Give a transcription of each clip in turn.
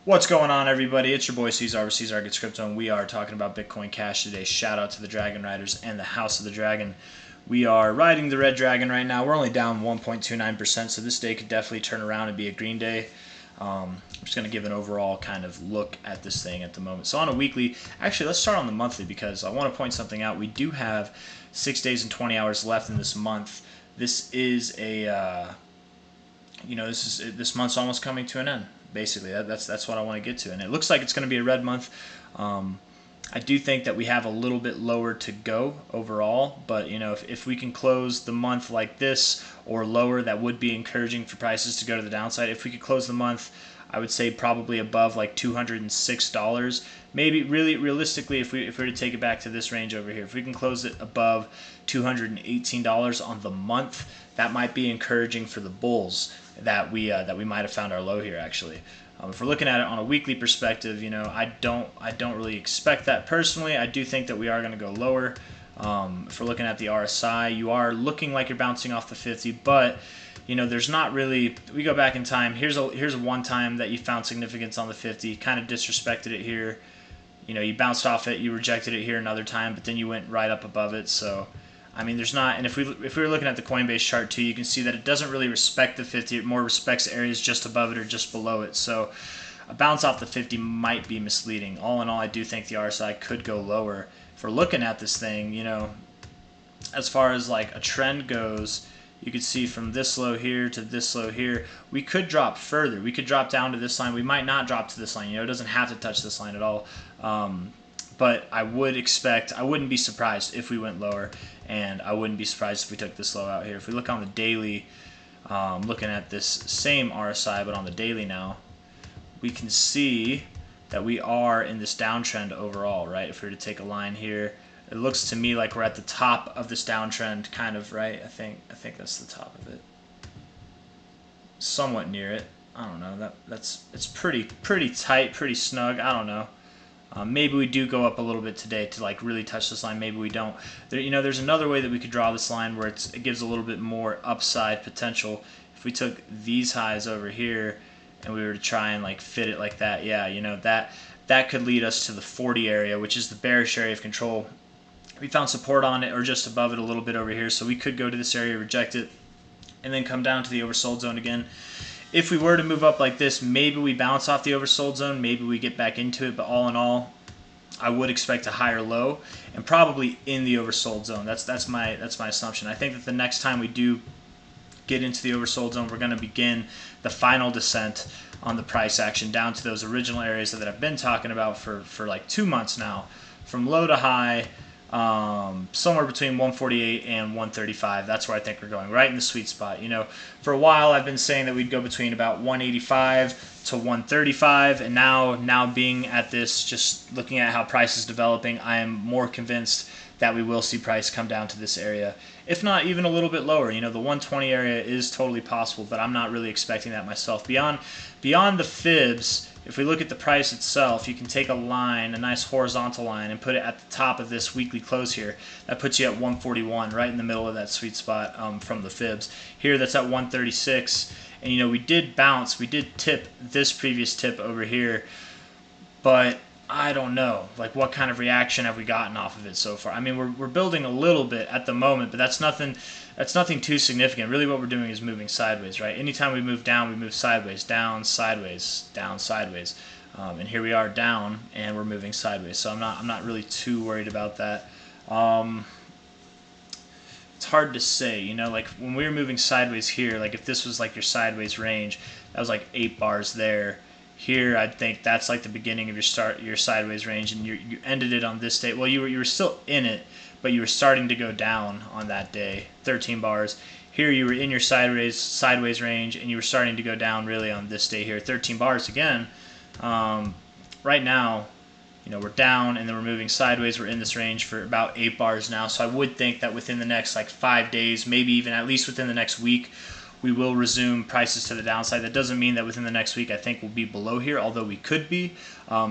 What's going on, everybody? It's your boy C-Zar with C-Zar Gets Crypto, and we are talking about Bitcoin Cash today. Shout out to the Dragon Riders and the House of the Dragon. We are riding the Red Dragon right now. We're only down 1.29%, so this day could definitely turn around and be a green day. I'm just going to give an overall kind of look at this thing at the moment. So on a weekly, actually let's start on the monthly because I want to point something out. We do have 6 days and 20 hours left in this month. This is a, this month's almost coming to an end. Basically, that's what I want to get to, and it looks like it's going to be a red month. I do think that we have a little bit lower to go overall, but if we can close the month like this or lower, that would be encouraging for prices to go to the downside. If we could close the month, I would say probably above like $206. Maybe really realistically, if we were to take it back to this range over here, if we can close it above $218 on the month, that might be encouraging for the bulls that we might have found our low here actually. If we're looking at it on a weekly perspective, I don't really expect that personally. I do think that we are going to go lower. If we're looking at the RSI, you are looking like you're bouncing off the 50, but there's not really. We go back in time. Here's one time that you found significance on the 50. Kind of disrespected it here. You bounced off it. You rejected it here another time, but then you went right up above it. So, I mean, there's not. And if we were looking at the Coinbase chart too, you can see that it doesn't really respect the 50. It more respects areas just above it or just below it. So, a bounce off the 50 might be misleading. All in all, I do think the RSI could go lower. If we're looking at this thing, as far as like a trend goes, you could see from this low here to this low here, we could drop further. We could drop down to this line. We might not drop to this line. It doesn't have to touch this line at all. But I wouldn't be surprised if we went lower, and I wouldn't be surprised if we took this low out here. If we look on the daily, looking at this same RSI, but on the daily now, we can see that we are in this downtrend overall, right? If we were to take a line here, it looks to me like we're at the top of this downtrend, kind of, right? I think that's the top of it, somewhat near it. I don't know. It's pretty tight, pretty snug. I don't know. Maybe we do go up a little bit today to like really touch this line. Maybe we don't. There's another way that we could draw this line where it gives a little bit more upside potential. If we took these highs over here and we were to try and like fit it like that, yeah, that could lead us to the 40 area, which is the bearish area of control. We found support on it or just above it a little bit over here, so we could go to this area, reject it, and then come down to the oversold zone again. If we were to move up like this, maybe we bounce off the oversold zone, maybe we get back into it, but all in all, I would expect a higher low and probably in the oversold zone. That's my assumption. I think that the next time we do get into the oversold zone, we're going to begin the final descent on the price action down to those original areas that I've been talking about for like 2 months now, from low to high. Somewhere between 148 and 135. That's where I think we're going, right in the sweet spot. For a while I've been saying that we'd go between about 185 to 135, and now being at this, just looking at how price is developing, I am more convinced that we will see price come down to this area, if not even a little bit lower. The 120 area is totally possible, but I'm not really expecting that myself. Beyond the fibs, if we look at the price itself, you can take a line, a nice horizontal line, and put it at the top of this weekly close here. That puts you at 141, right in the middle of that sweet spot from the fibs. Here, that's at 136, and we did bounce. We did tip this previous tip over here, but I don't know, like, what kind of reaction have we gotten off of it so far? I mean, we're building a little bit at the moment, but that's nothing too significant. Really what we're doing is moving sideways, right? Anytime we move down, we move sideways, down, sideways, down, sideways. And here we are down, and we're moving sideways. So I'm not really too worried about that. It's hard to say, like when we were moving sideways here, like if this was like your sideways range, that was like 8 bars there. Here, I think that's like the beginning of your sideways range, and you ended it on this day. Well, you were still in it, but you were starting to go down on that day, 13 bars. Here, you were in your sideways range, and you were starting to go down really on this day here, 13 bars again. Right now, we're down, and then we're moving sideways. We're in this range for about 8 bars now, so I would think that within the next like 5 days, maybe even at least within the next week, we will resume prices to the downside. That doesn't mean that within the next week I think we'll be below here, although we could be.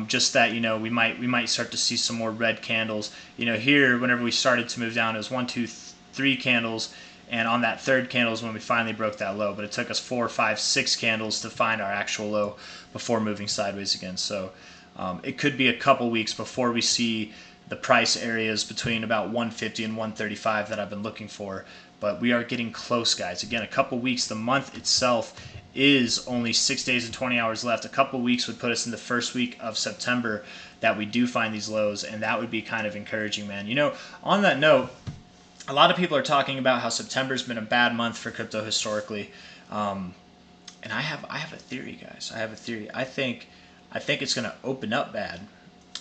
Just that we might start to see some more red candles. Here, whenever we started to move down, it was 1, 2, 3 candles, And on that third candle is when we finally broke that low. But it took us 4, 5, 6 candles to find our actual low before moving sideways again. So it could be a couple weeks before we see the price areas between about 150 and 135 that I've been looking for. But we are getting close, guys. Again, a couple weeks. The month itself is only 6 days and 20 hours left. A couple weeks would put us in the first week of September that we do find these lows, and that would be kind of encouraging, man. You know, on that note, a lot of people are talking about how September's been a bad month for crypto historically, and I have a theory, guys. I have a theory. I think it's going to open up bad,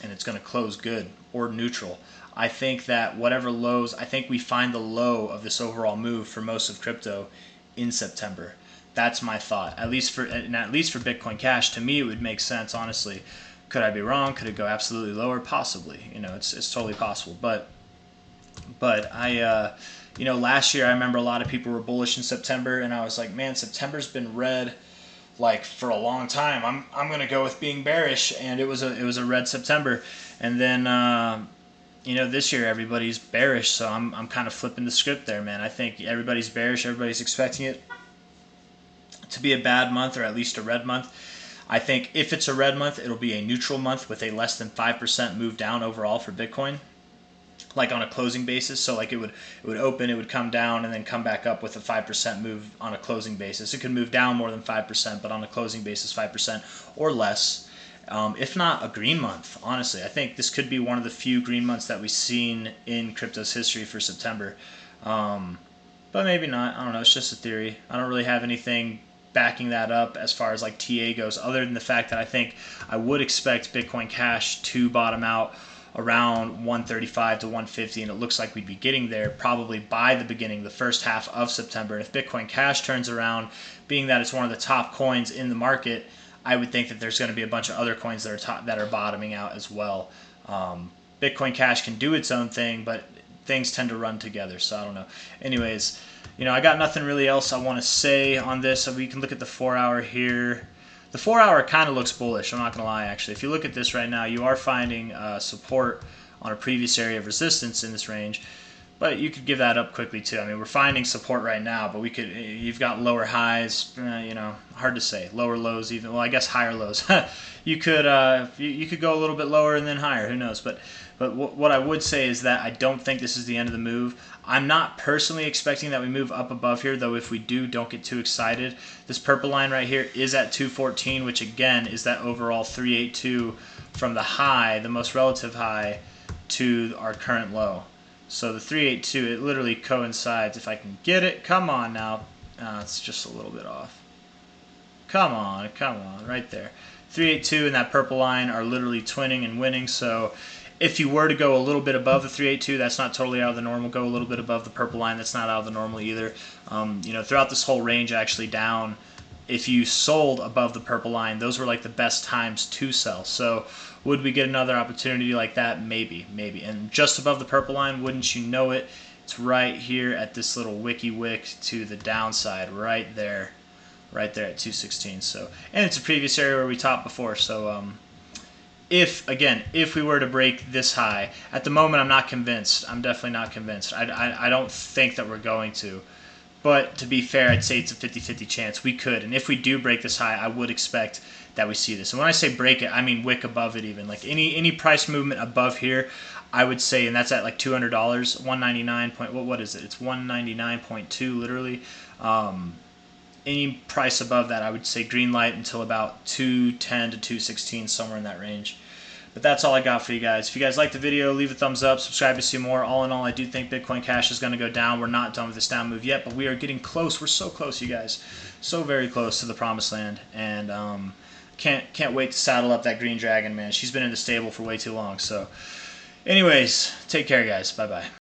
and it's going to close good or neutral. I think that whatever lows, I think we find the low of this overall move for most of crypto in September. That's my thought. At least for Bitcoin Cash, to me, it would make sense. Honestly, could I be wrong? Could it go absolutely lower? Possibly. You know, it's totally possible, but I, you know, last year I remember a lot of people were bullish in September, and I was like, man, September's been red like for a long time. I'm gonna go with being bearish, and it was a red September, and then you know, this year everybody's bearish, so I'm kind of flipping the script there, man. I think everybody's bearish, everybody's expecting it to be a bad month or at least a red month. I think if it's a red month, it'll be a neutral month with a less than 5% move down overall for Bitcoin, like on a closing basis. So like it would open, it would come down, and then come back up with a 5% move on a closing basis. It could move down more than 5%, but on a closing basis 5% or less. If not a green month, honestly. I think this could be one of the few green months that we've seen in crypto's history for September. But maybe not. I don't know. It's just a theory. I don't really have anything backing that up as far as like TA goes, other than the fact that I think I would expect Bitcoin Cash to bottom out around 135 to 150, and it looks like we'd be getting there probably by the first half of September. And if Bitcoin Cash turns around, being that it's one of the top coins in the market, I would think that there's going to be a bunch of other coins that are bottoming out as well. Bitcoin Cash can do its own thing, but things tend to run together, so I don't know. Anyways, you know, I got nothing really else I want to say on this. So we can look at the 4-hour here. The 4-hour kind of looks bullish, I'm not going to lie, actually. If you look at this right now, you are finding support on a previous area of resistance in this range, but you could give that up quickly too. I mean, we're finding support right now, but you've got lower highs, you know, hard to say. Lower lows even, well, I guess higher lows. you could go a little bit lower and then higher, who knows. But what I would say is that I don't think this is the end of the move. I'm not personally expecting that we move up above here, though if we do, don't get too excited. This purple line right here is at 214, which again is that overall 382 from the high, the most relative high, to our current low. So the 382, it literally coincides. If I can get it, come on now. It's just a little bit off. Come on, right there. 382 and that purple line are literally twinning and winning, so if you were to go a little bit above the 382, that's not totally out of the normal. Go a little bit above the purple line, that's not out of the normal either. You know, throughout this whole range actually down, if you sold above the purple line, those were like the best times to sell. So would we get another opportunity like that? Maybe. And just above the purple line, wouldn't you know it, it's right here at this little wicky wick to the downside, right there at 216. So, and it's a previous area where we topped before. So if we were to break this high, at the moment I'm not convinced. I'm definitely not convinced. I don't think that we're going to. But to be fair, I'd say it's a 50-50 chance we could. And if we do break this high, I would expect that we see this. And when I say break it, I mean wick above it even. Like any price movement above here, I would say, and that's at like $200, 199 point, what is it? It's 199.2 literally. Any price above that, I would say green light until about 210 to 216, somewhere in that range. But that's all I got for you guys. If you guys liked the video, leave a thumbs up, subscribe to see more. All in all, I do think Bitcoin Cash is going to go down. We're not done with this down move yet, but we are getting close. We're so close, you guys. So very close to the promised land. And can't wait to saddle up that green dragon, man. She's been in the stable for way too long. So anyways, take care, guys. Bye-bye.